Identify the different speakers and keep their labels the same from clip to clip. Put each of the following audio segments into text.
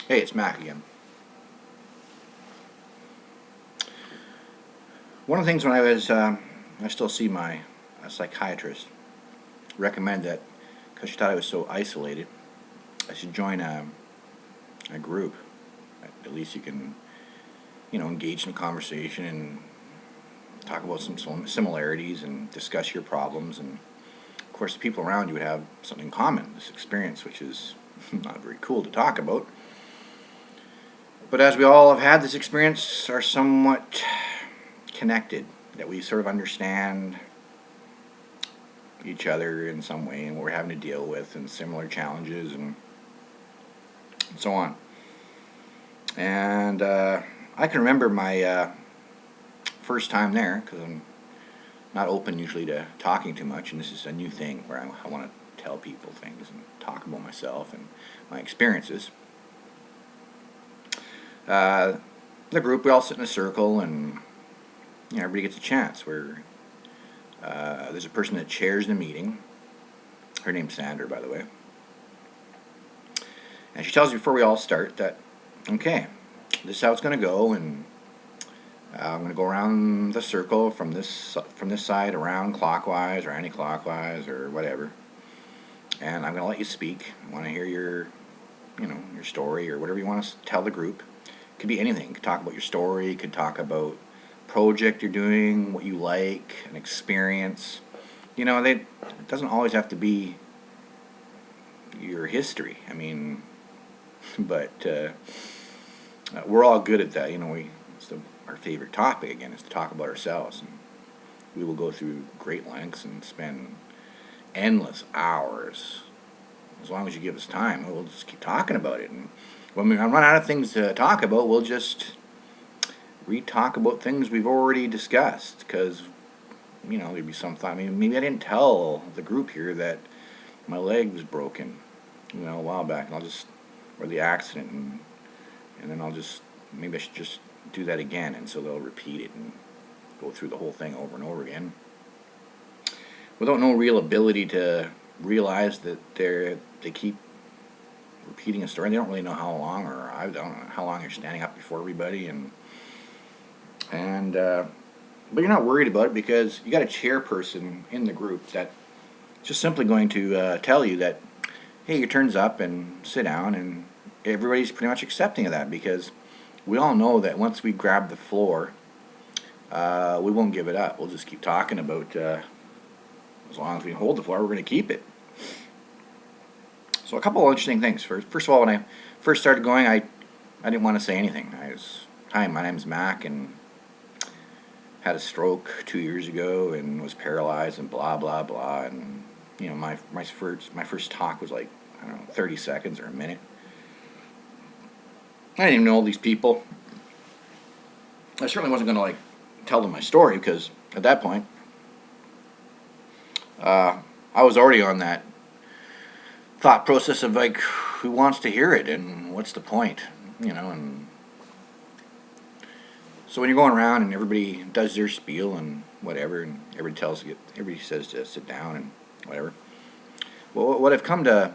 Speaker 1: Hey, it's Mac again. One of the things when I still see my psychiatrist recommend that because she thought I was so isolated, I should join a group. At least you can, engage in a conversation and talk about some similarities and discuss your problems. And of course, the people around you would have something in common, this experience, which is not very cool to talk about. But as we all have had this experience, are somewhat connected, that we sort of understand each other in some way and what we're having to deal with and similar challenges and so on. And I can remember my first time there because I'm not open usually to talking too much, and this is a new thing where I want to tell people things and talk about myself and my experiences. The group, we all sit in a circle and everybody gets a chance. There's a person that chairs the meeting. Her name's Sandra, by the way. And she tells us before we all start that, okay, this is how it's going to go, and I'm going to go around the circle from this side around clockwise or anti-clockwise or whatever, and I'm going to let you speak. I want to hear your story or whatever you want to tell the group. It could be anything. You could talk about your story. You could talk about project you're doing, what you like, an experience. It doesn't always have to be your history. I mean, but we're all good at that. Our favorite topic again is to talk about ourselves, and we will go through great lengths and spend endless hours. As long as you give us time, we'll just keep talking about it. And when we run out of things to talk about, we'll just re-talk about things we've already discussed, because there'd be some thought, maybe I didn't tell the group here that my leg was broken a while back, and or the accident, and then maybe I should just do that again, and so they'll repeat it and go through the whole thing over and over again without no real ability to realize that they keep repeating a story. They don't really know how long, or I don't know how long you're standing up before everybody, but you're not worried about it because you got a chairperson in the group that's just simply going to tell you that, hey, your turn's up and sit down, and everybody's pretty much accepting of that because we all know that once we grab the floor, we won't give it up. We'll just keep talking about, as long as we hold the floor, we're going to keep it. So a couple of interesting things. First of all, when I first started going, I didn't want to say anything. Hi, my name's Mac, and had a stroke 2 years ago and was paralyzed and blah blah blah, and my first talk was like, I don't know, 30 seconds or a minute. I didn't even know all these people. I certainly wasn't going to tell them my story because at that point I was already on that thought process of who wants to hear it and what's the point, and so when you're going around and everybody does their spiel and whatever, and everybody says to sit down and whatever. Well, what I've come to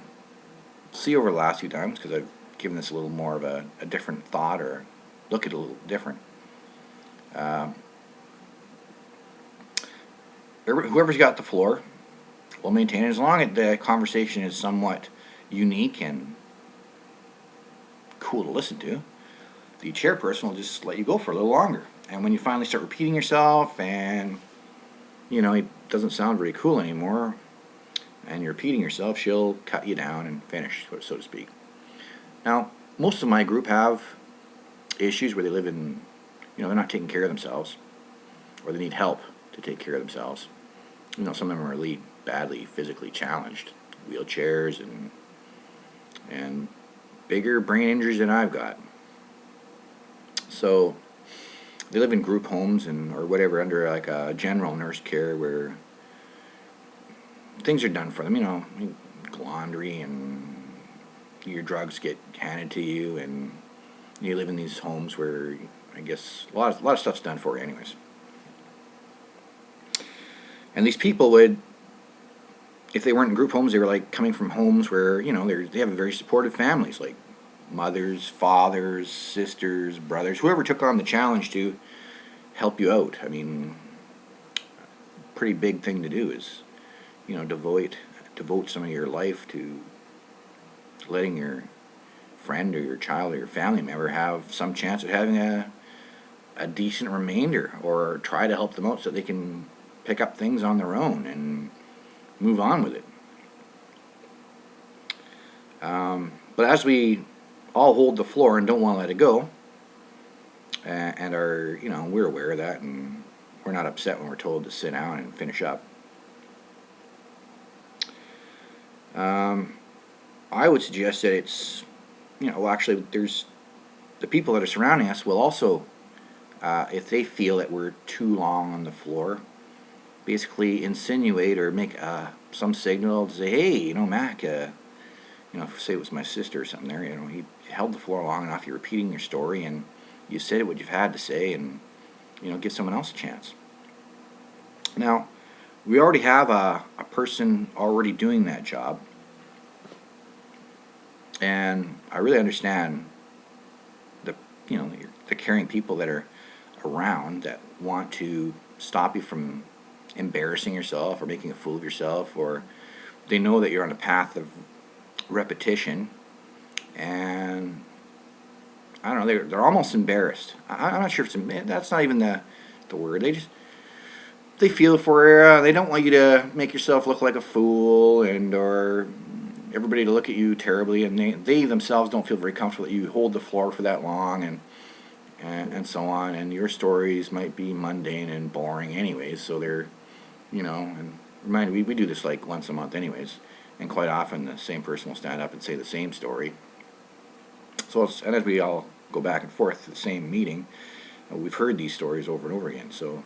Speaker 1: see over the last few times, because I've given this a little more of a different thought or look at it a little different. Whoever's got the floor will maintain it as long as the conversation is somewhat unique and cool to listen to. The chairperson will just let you go for a little longer. And when you finally start repeating yourself and, it doesn't sound very cool anymore, and you're repeating yourself, she'll cut you down and finish, so to speak. Now, most of my group have issues where they live in, they're not taking care of themselves, or they need help to take care of themselves. Some of them are really badly physically challenged, wheelchairs and bigger brain injuries than I've got. So they live in group homes or whatever under a general nurse care where things are done for them, laundry and your drugs get handed to you, and you live in these homes where I guess a lot of stuff's done for you anyways. And these people would, if they weren't in group homes, they were coming from homes where they have very supportive families, mothers, fathers, sisters, brothers, whoever took on the challenge to help you out. I mean, pretty big thing to do is, devote some of your life to letting your friend or your child or your family member have some chance of having a decent remainder, or try to help them out so they can pick up things on their own and move on with it. But as we all hold the floor and don't want to let it go, and are, we're aware of that, and we're not upset when we're told to sit down and finish up. I would suggest that it's, actually, there's the people that are surrounding us will also, if they feel that we're too long on the floor, basically insinuate or make some signal to say, hey, Mac, say it was my sister or something there, he held the floor long enough, you're repeating your story, and you said what you've had to say, and, give someone else a chance. Now, we already have a person already doing that job, and I really understand the caring people that are around that want to stop you from embarrassing yourself or making a fool of yourself, or they know that you're on a path of repetition, and I don't know, they're almost embarrassed. I'm not sure if that's not even the word. They feel for you. They don't want you to make yourself look like a fool, or everybody to look at you terribly, and they themselves don't feel very comfortable that you hold the floor for that long, and so on, and your stories might be mundane and boring anyways, so they're, and remind me, we do this like once a month anyways, and quite often the same person will stand up and say the same story. So and as we all go back and forth to the same meeting, we've heard these stories over and over again, so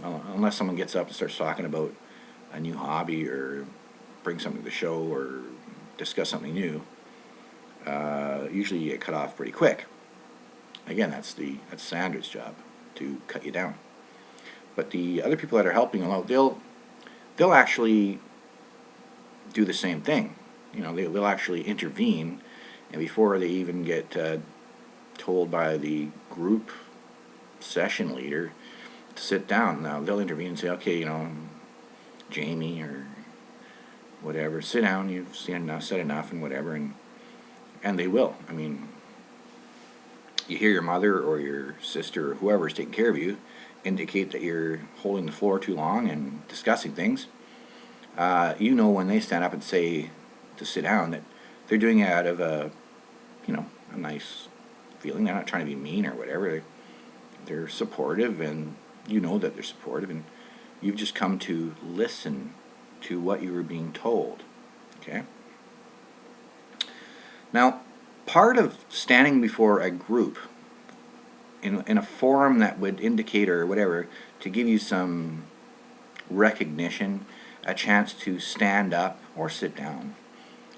Speaker 1: unless someone gets up and starts talking about a new hobby or bring something to the show or discuss something new, usually you get cut off pretty quick. Again, that's Sandra's job, to cut you down. But the other people that are helping you out, they'll actually do the same thing. They'll actually intervene, and before they even get told by the group session leader to sit down, now they'll intervene and say, okay, Jamie or whatever, sit down, you've said enough and whatever, and they will. I mean, you hear your mother or your sister or whoever's taking care of you indicate that you're holding the floor too long and discussing things. When they stand up and say to sit down, that they're doing it out of a nice feeling. They're not trying to be mean or whatever. They're supportive, and that they're supportive, and you've just come to listen to what you were being told. Okay? Now, part of standing before a group in a forum that would indicate or whatever, to give you some recognition, a chance to stand up or sit down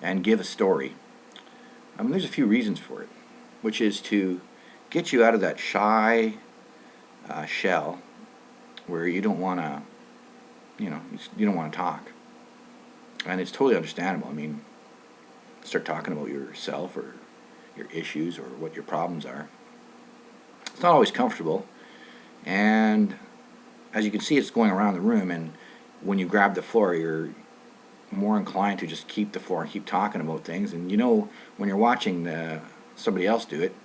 Speaker 1: and give a story. There's a few reasons for it, which is to get you out of that shy shell where you don't want to, you don't want to talk. And it's totally understandable. I mean, start talking about yourself or your issues or what your problems are. It's not always comfortable, and as you can see, it's going around the room, and when you grab the floor, you're more inclined to just keep the floor and keep talking about things. And when you're watching somebody else do it,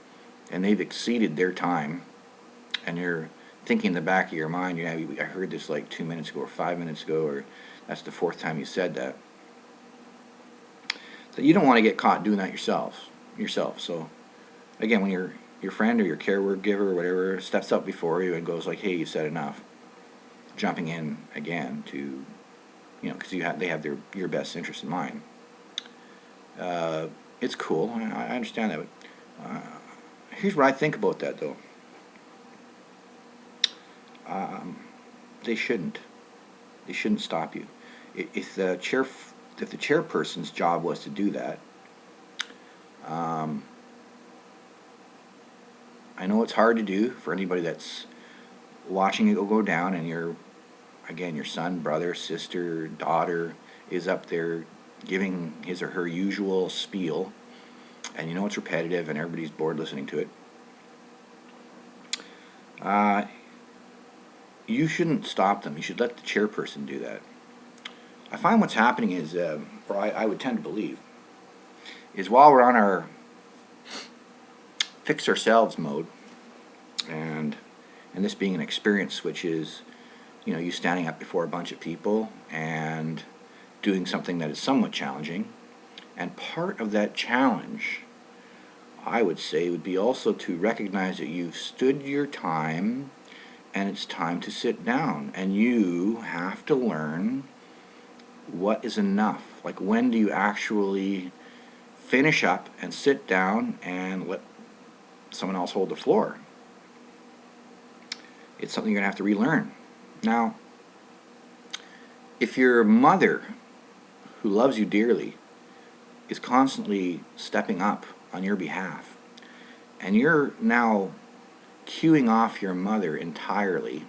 Speaker 1: and they've exceeded their time, and you're thinking in the back of your mind, I heard this like 2 minutes ago or 5 minutes ago, or that's the fourth time you said that. So you don't want to get caught doing that yourself. So again, when your friend or your caregiver or whatever steps up before you and goes like, hey, you said enough, jumping in again to, because they have your best interest in mind. It's cool. I understand that. But, here's what I think about that, though. They shouldn't stop you. If the chairperson's job was to do that, I know it's hard to do for anybody that's watching it go down, and your son, brother, sister, daughter is up there giving his or her usual spiel, and you know it's repetitive and everybody's bored listening to it, you shouldn't stop them. You should let the chairperson do that. I find what's happening is, or I would tend to believe, is while we're on our fix ourselves mode, and this being an experience which is, you standing up before a bunch of people and doing something that is somewhat challenging, and part of that challenge, I would say, would be also to recognize that you've stood your time and it's time to sit down, and you have to learn what is enough. Like, when do you actually finish up and sit down and let someone else hold the floor? It's something you're going to have to relearn. Now, if your mother, who loves you dearly, is constantly stepping up on your behalf, and you're now cueing off your mother entirely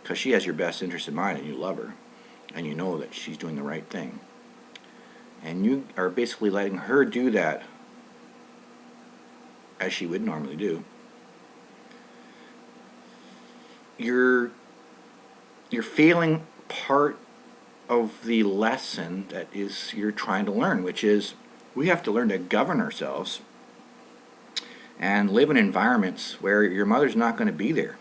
Speaker 1: because she has your best interest in mind and you love her and you know that she's doing the right thing, and you are basically letting her do that as she would normally do, you're failing part of the lesson that is you're trying to learn, which is we have to learn to govern ourselves and live in environments where your mother's not going to be there,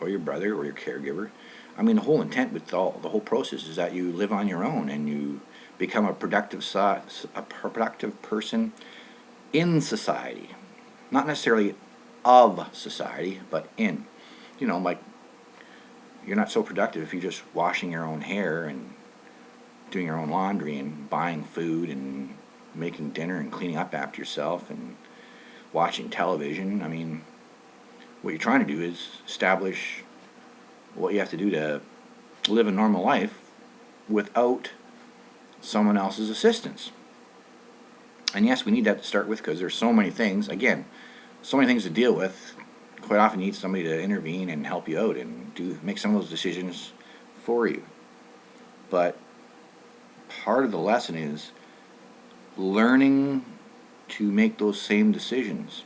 Speaker 1: or your brother, or your caregiver. I mean, the whole intent with the whole process is that you live on your own and you become a productive person in society, not necessarily of society, but in. Like, you're not so productive if you're just washing your own hair and doing your own laundry and buying food and making dinner and cleaning up after yourself and watching television. I mean, what you're trying to do is establish what you have to do to live a normal life without someone else's assistance. And yes, we need that to start with, because there's so many things, again, so many things to deal with. Quite often you need somebody to intervene and help you out and make some of those decisions for you. But part of the lesson is learning to make those same decisions.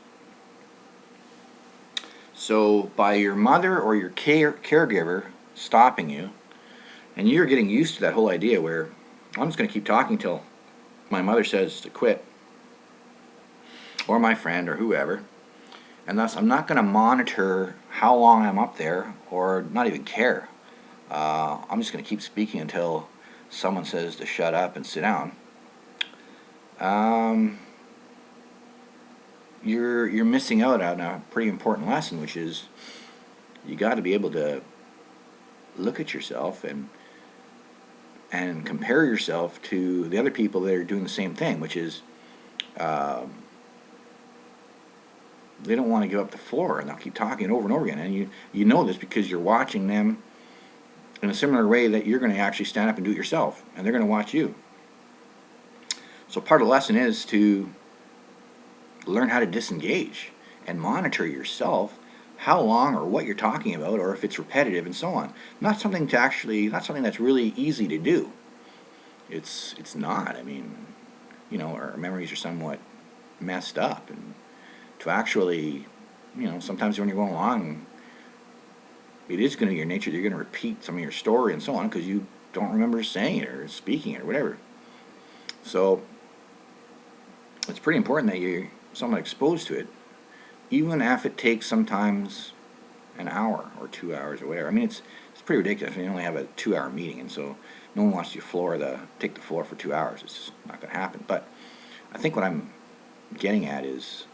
Speaker 1: So by your mother or your caregiver stopping you, and you're getting used to that whole idea where I'm just going to keep talking till my mother says to quit, or my friend or whoever, and thus I'm not going to monitor how long I'm up there or not even care. I'm just going to keep speaking until someone says to shut up and sit down. You're missing out on a pretty important lesson, which is you got to be able to look at yourself and compare yourself to the other people that are doing the same thing, which is they don't want to give up the floor, and they'll keep talking over and over again. And you know this because you're watching them in a similar way that you're going to actually stand up and do it yourself, and they're going to watch you. So part of the lesson is to learn how to disengage and monitor yourself, how long or what you're talking about, or if it's repetitive and so on. Not something that's really easy to do. It's not. I mean, our memories are somewhat messed up, and to actually, sometimes when you're going along, it is going to be your nature. You're going to repeat some of your story and so on because you don't remember saying it or speaking it or whatever. So it's pretty important that you're somewhat exposed to it, even if it takes sometimes an hour or 2 hours or whatever. I mean, it's pretty ridiculous. You only have a 2-hour meeting, and so no one wants you to take the floor for 2 hours. It's just not going to happen. But I think what I'm getting at is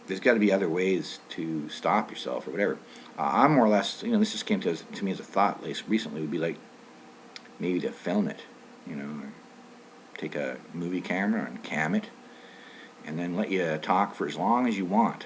Speaker 1: there's got to be other ways to stop yourself or whatever. I'm more or less, this just came to me as a thought recently, would be like maybe to film it, or take a movie camera and cam it, and then let you talk for as long as you want.